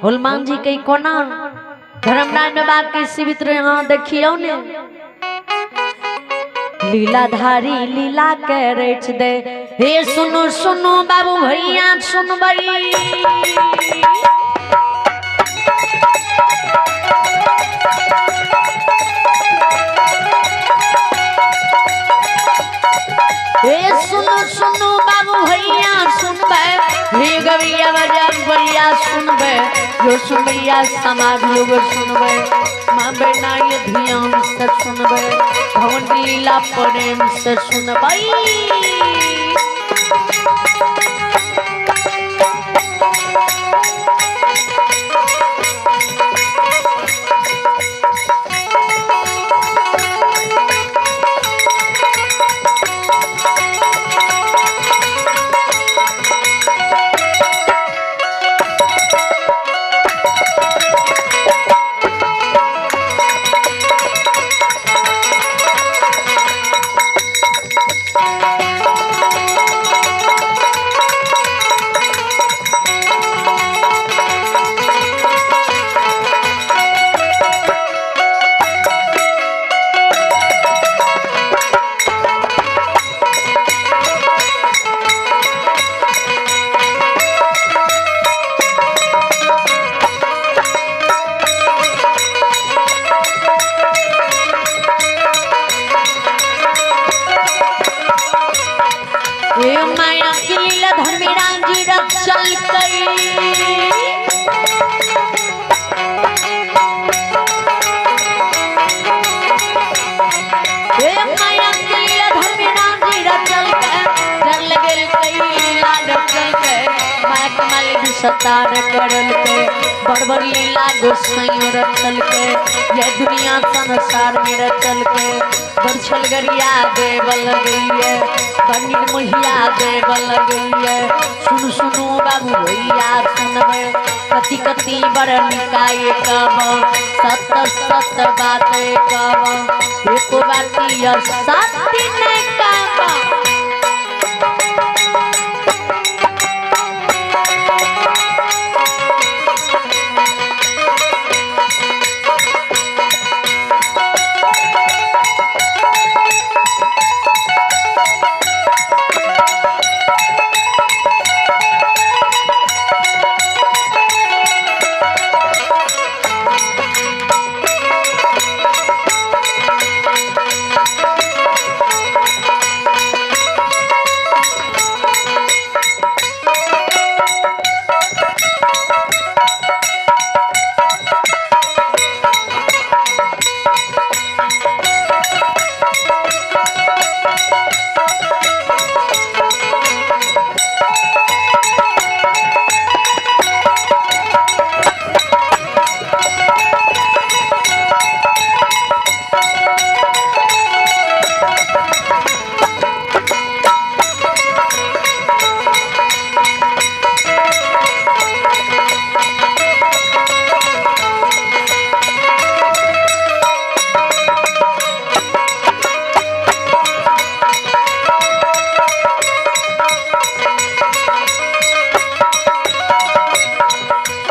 हनुमान जी के कोना धर्मराज में बात के शिवित्र यहाँ देखियो ने लीलाधारी लीला के रच दे। हे सुनो सुनो बाबू भैया सुनबई सुनो सुनो बाबू भैया सुनबे हे गवैया बजान बढ़िया सुनबे जो सुनैया समाज लोग सुनबे माँ बेना ये ध्यान से सुनबे भवन लीला प्रेम से सुनबे। माया की लीला धर्मराज जी चल गई माया की लीला धर्मराज जी चल गए डर लगे कई लाड चल गए माया कमाल भी सतार करल के बड़बड़ लीला गोसाई रचल के ये दुनिया संसार में रचल के बरछल गरिया देवल गई है बनीर महिया देवल गई है। सुन सुनो बाबू भैया सुनबे कति कति बड़ निकाय कब सत सत बात कब एको बाती सत्य ने कब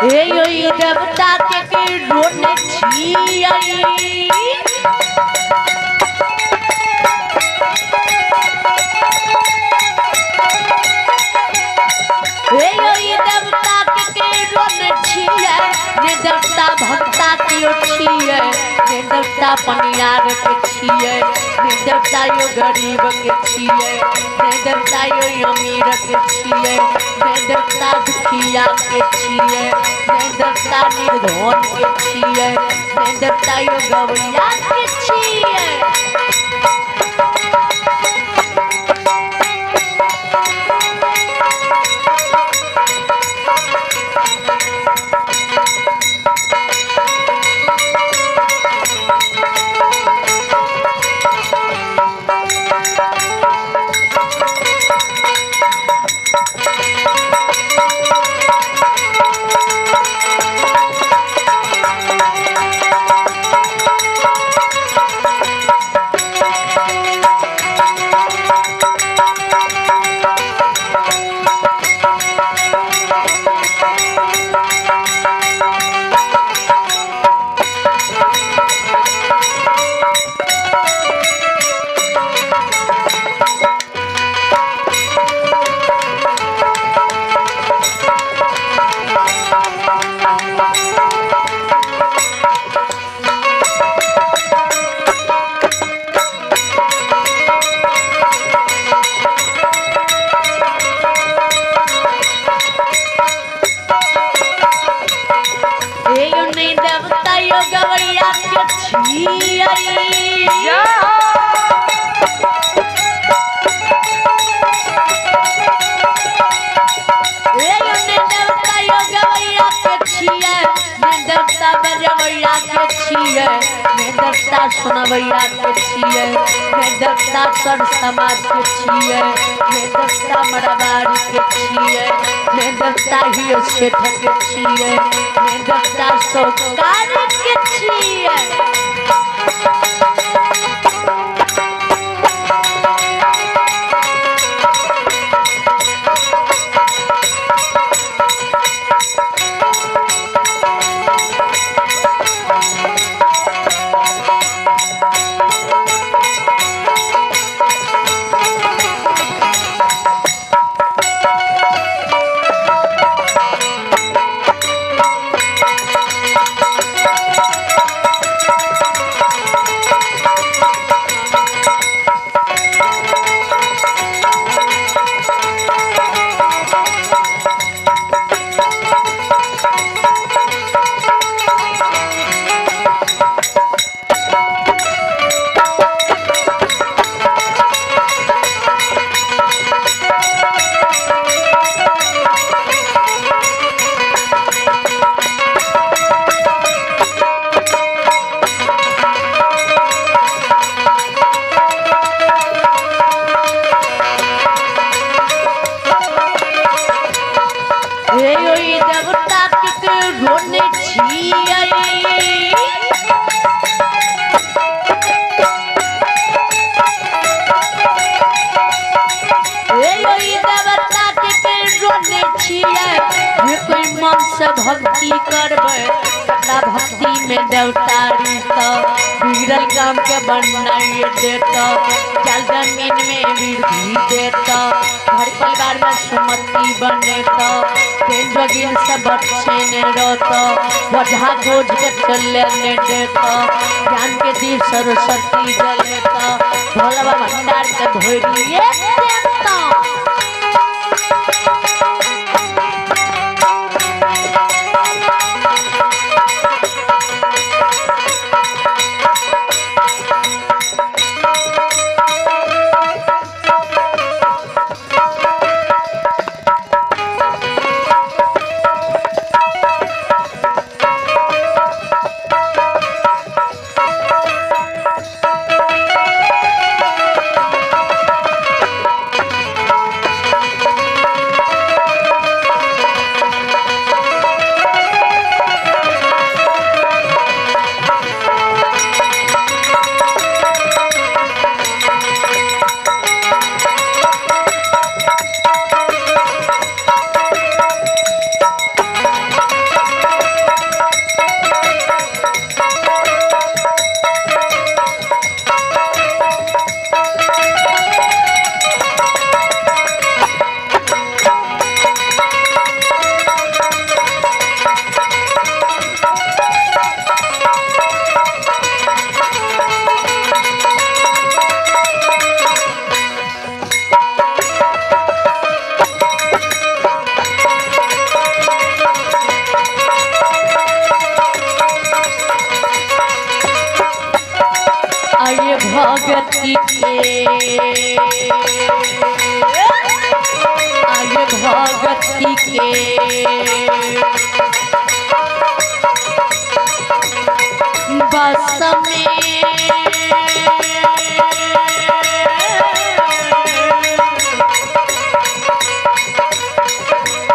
देवता के रोने छियाई देवता के रोने छिया ने देवता भक्ता की छिए ने देवता पनियार के छिए ने देवता यो गरीब के छिए ने देवता यो अमीर के छिए ने देवता दुखिया के छिए ने देवता निर्धन के छिए ने देवता यो गवैया के छिए। छिए मैं देवता सुनवैया के छिए मैं देवता सर समाज के छिए मैं देवता मरवाड़ी के छिए मैं देवता ही सेठ के छिए मैं देवता सौकार के छिए। भक्ति करबे अपना भक्ति में देवतारी तो बिगड़ल काम के बनाइए देता जल जमीन में वृद्धि देता घर परिवार में सुमति बने तो तेल जोगिन सब बच्चे ने रोता वजह खोज के चले ने देता ज्ञान के दीप सरस्वती जलेता भोला भंडार के भोरिए देता। भगती के आगे भगती के बस में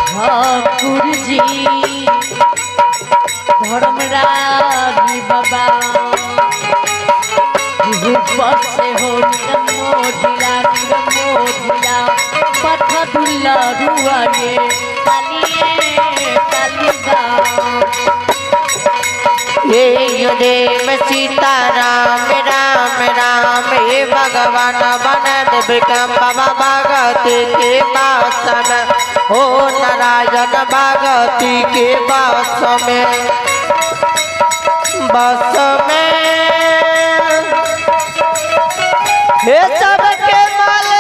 ठाकुर जी धर्मराज बाबा बसे हो मोदिया पथ दुल्ला रुआए कालिए कालिदा ये देव सीता राम राम राम हे भगवान बनद विक्रम बाबा भगति के पास में हो नारायण भगति के पास में बस में हे सबके माले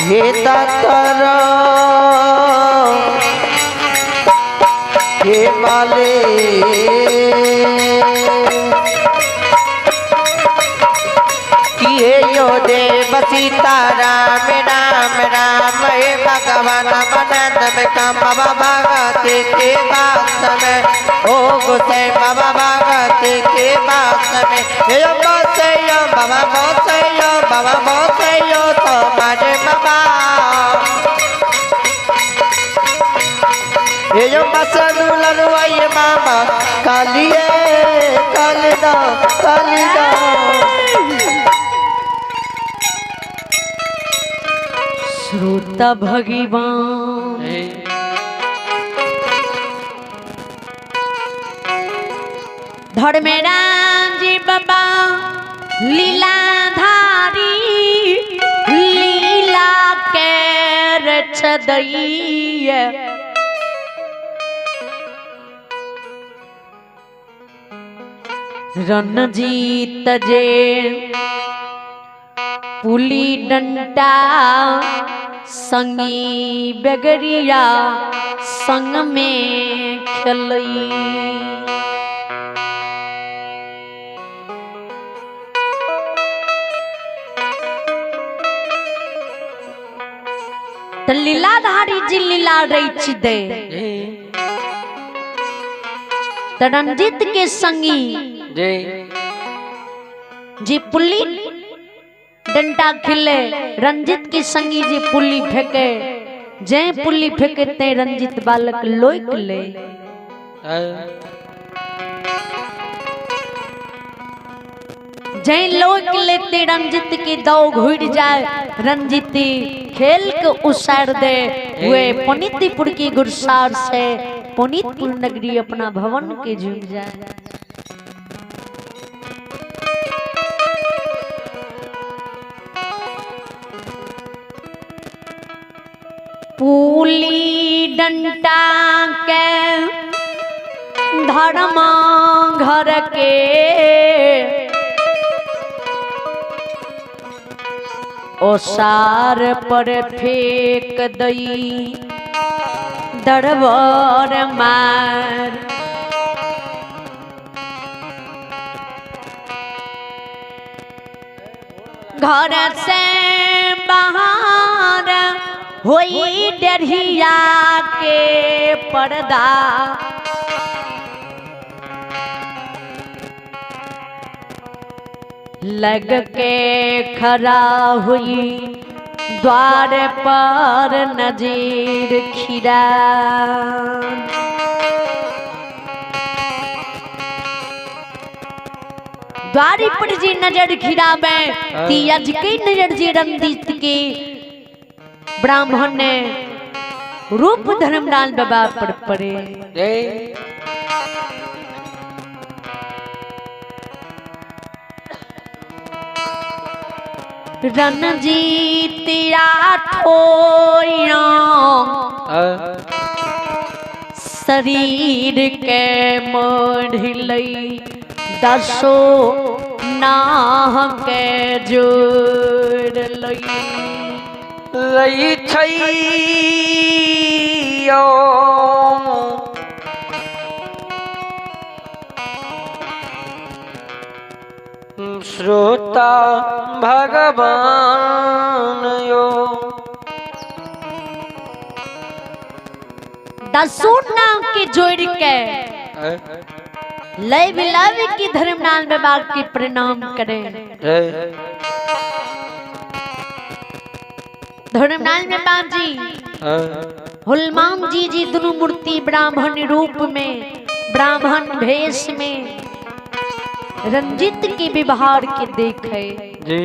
हे दत्तर हे माले किए यो देव सीता राम राम राम हे भगवान मनन में काम बाबा भगती के बास में ओ गुसे बाबा भगती के बास में हे बसे यो बाबा बसे यो बाबा बसे यो तुम्हारे बाबा ये जो बसनु लनुआई मामा कालिए कालिदा कालिदा श्रोता भगवान धर्मेराज जी बाबा लीलाधारी लीला के रचदइया रणजीत जे पुली डंटा संगी बेगरिया संग में खेलई त लीलाधारी जी लीला रही दे त रंजीत के संगी जी पुली डंडा खिले रंजीत की संगी जी पुली फेंके जय पुली फेंके ते रंजीत बालक लोक ले जय लोक लेते रंजीत की दौ घुड़ जाए रंजीती खेल के उसार दे हुए पुनीतपुर की गुरसार से पुनीतपुर नगरी अपना भवन के झूम जाए पुली डंटा के धर्म घर के ओसार पर फेंक दई दरबार मार घर से बाहर होई डरिया के पर्दा लग के खड़ा हुई द्वार पर नजीर खिरा द्वारी पर जी नजर खिरा में तीज के नजर जी रंजीत की ब्राह्मण ने रूप धर्मलाल बाबा पर पड़े रणजीत राठौर शरीर के मोढ़लई दसो नाह के जोड़ लई छैयो श्रोता भगवान यो दसों नाम के जोड़ के लय बिलाव की धर्मलाल बाबा की प्रणाम करें धर्मलाल बाबा जी हुलमान जी जी दोनों मूर्ति ब्राह्मण रूप में ब्राह्मण भेष में रंजीत के व्यवहार के देखे जी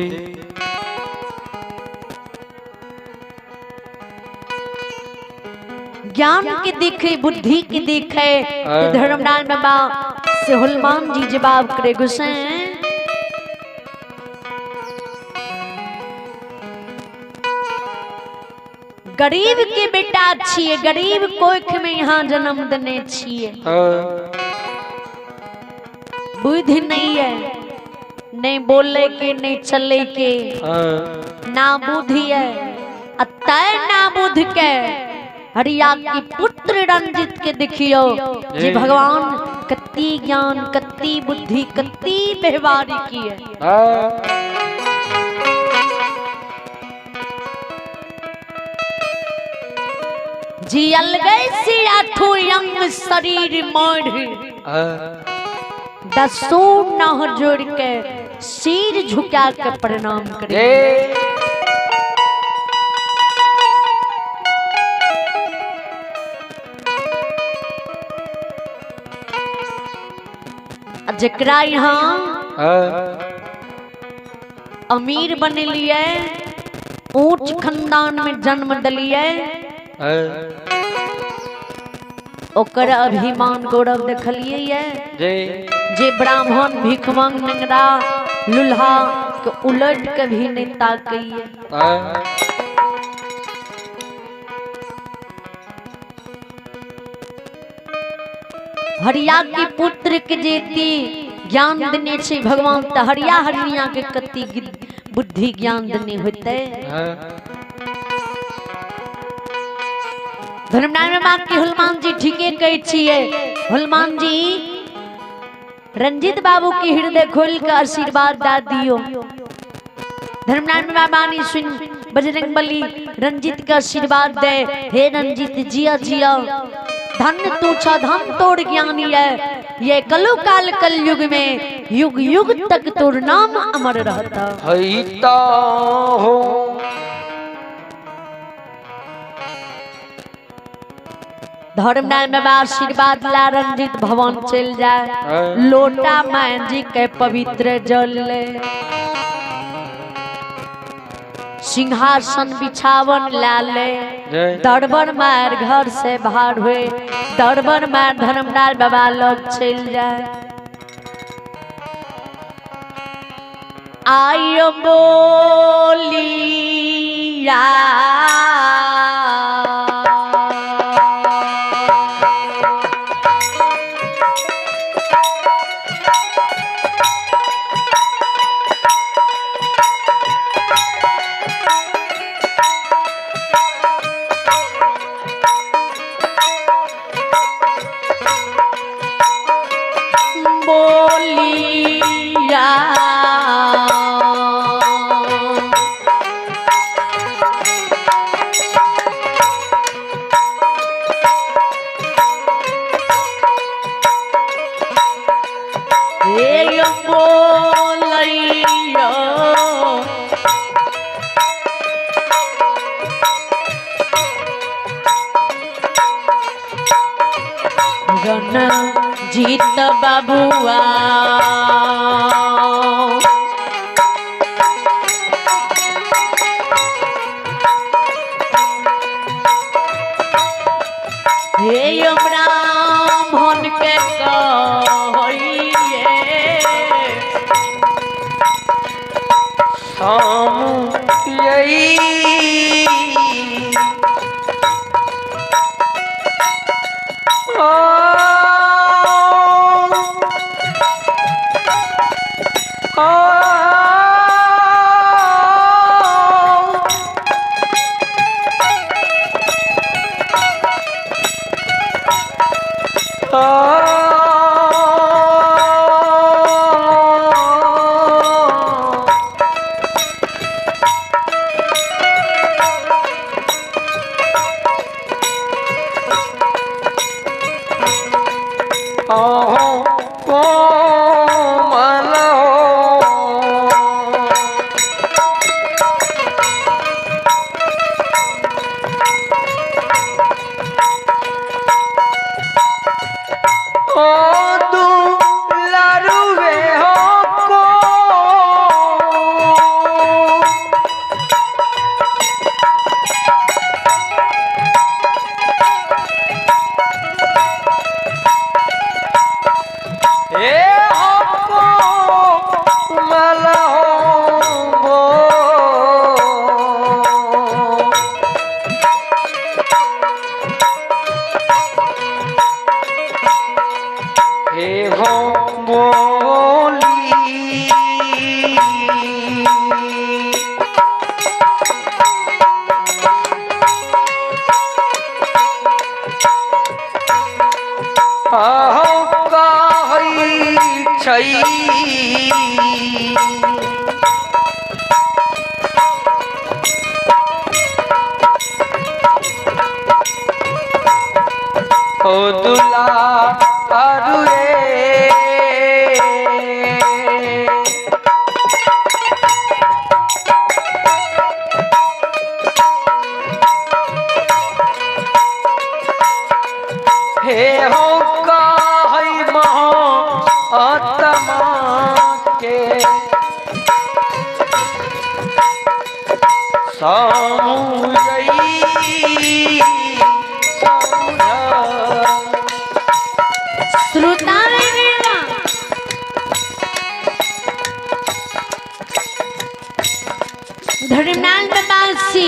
ज्ञान के देखे बुद्धि के देखे धर्मलाल बाबा से हुलमान जी जवाब करे गुस्से गरीब के बेटा छिए गरीब कोख में यहाँ जन्म देने छिए बुद्धि नहीं है नहीं बोले के नहीं चले के ना बुद्धि है अतः ना बुद्ध के हरिया की पुत्र रंजीत के देखियो जी भगवान कत्ती ज्ञान कत्ती बुद्धि कत्ती व्यवहारी की है जियल गए सिया ठो यंग शरीर मोड़ दसो नह जोड़ के सिर झुका के प्रणाम करे जकरा यहाँ अमीर बनलिए ऊंच खानदान में जन्म दिलिए ओकर अभिमान गौरव देखलिए ये जे ब्राह्मण भिखमंग नंगरा लुल्हा के उलट के भी नहीं ताकइए हरिया के पुत्र के जेती ज्ञान देने छे भगवान त हरिया हरिया के कति बुद्धि ज्ञान देने होते धर्मनारायण बाबा के हनुमान जी ठीके कहै छिए हनुमान जी रंजित बाबू के हृदय खोल के आशीर्वाद दा दियो धर्मनारायण बाबा ने सुन बजरंगबली रंजित का आशीर्वाद दे हे रंजित जिया जिया धन तू छ धन तोड़ ज्ञानी है ये कलु काल कल युग में युग युग तक तोर नाम अमर रहता हईता हो धर्मनारायण बाबा आशीर्वाद ला रंजित भवन चल जाए लोटा मां जी के पवित्र जल ले सिंहासन बिछावन लाले दरबार मार घर से बाहर हुए दरबार मार धर्मनारायण बाबा लोग चल जाए आयो बोलिया जीत बाबुआ हे ब्राह्मण के कहिए ओ दुला अरुए हे हो कहि महात्मा के श्रोता धर्मनाल बाबासी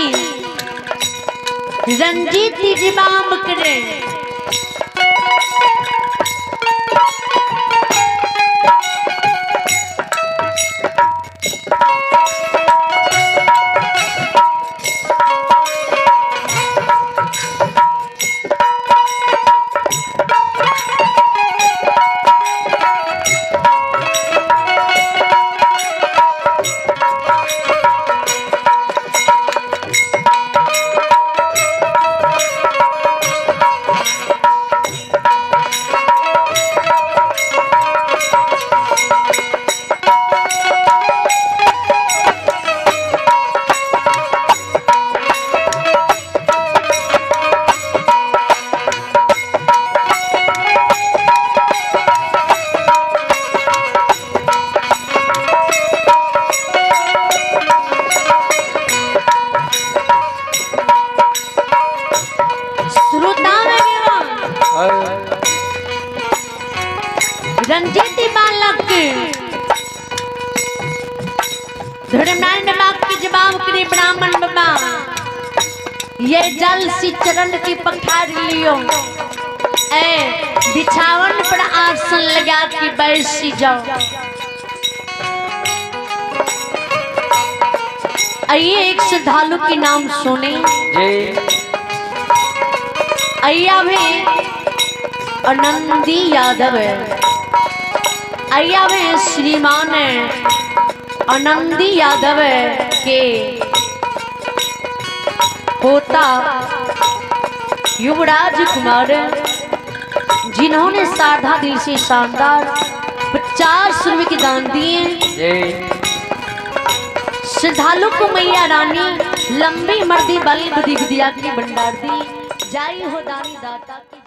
रंजीत जी बाम करे रंजीती बालक धर्मनाल बाबा की जवाब करे ब्राह्मण बाबा ये जल सी चरण की पखार लियो ए बिछावन पर आसन लगा के बैसी जाओ। आइए एक श्रद्धालु की नाम सुने। अय्या में आनंदी यादव है, अय्या में श्रीमान आनंदी यादव के पोता युवराज कुमार जिन्होंने साधा दिल से शानदार 50 रुपए की दान दिए। श्रद्धालु को मैया रानी लंबी मर्दी बल बुद्धि विद्या की भंडार दी। जय हो दानी दाता की।